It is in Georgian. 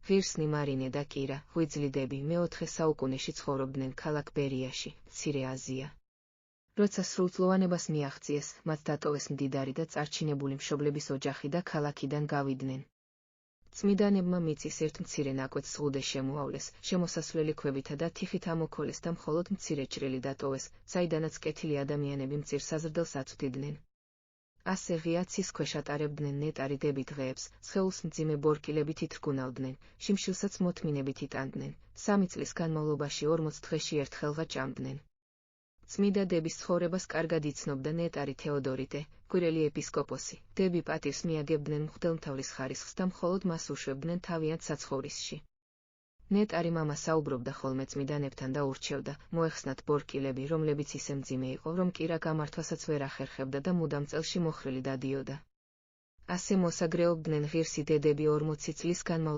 ღირსნი მარინე და კირა, ღვიძლიდები მე-4 საუკუნეში ცხოვრობდნენ ქალაქ ბერიაში, მცირე აზია. როცა სრულწლოვანებას მიაღწიეს, მათ დატოვეს მდიდარი და წარჩინებული მშობლების ოჯახი და ქალაქიდან გავიდნენ. წმიდანებმა მიწის ერთ მცირე ნაკვეთს ზღუდე შემოავლეს, შემოსასვლელი ქვებითა და თიხით ამოქოლეს და მხოლოდ მცირე ჭრილი დატოვეს, საიდანაც კეთილი ადამიანები მწირ საზრდელს აწვდიდნენ. ასე ღია ცის ქვეშ ატარებდნენ ნეტარი დები დღეებს, სხეულს მძიმე ბორკილებით ითრგუნავდნენ, შიმშილსაც მოთმინებით იტანდნენ, 3 წლის განმავლობაში 40 დღეში ერთხელღა ჭამდნენ. წმიდა დების ცხოვრებას კარგად იცნობდა ნეტარი თეოდორიტე, კვირელი ეპისკოპოსი. დები პატივს მიაგებდნენ მღვდელმთავრის ხარისხს და მხოლოდ მას უშვებდნენ თავიანთ საცხოვრისში. ნეტარი მამა საუბრობდა ხოლმე წმიდანებთან და ურჩევდა, მოეხსნათ ბორკილები, რომლებიც ისე მძიმე იყო, რომ კირა გამართვასაც ვერ ახერხებდა და მუდამ წელში მოხრილი დადიოდა. ასე მოსაგრეობდნენ ღირსი დედები 40 წლის განმავლობაში.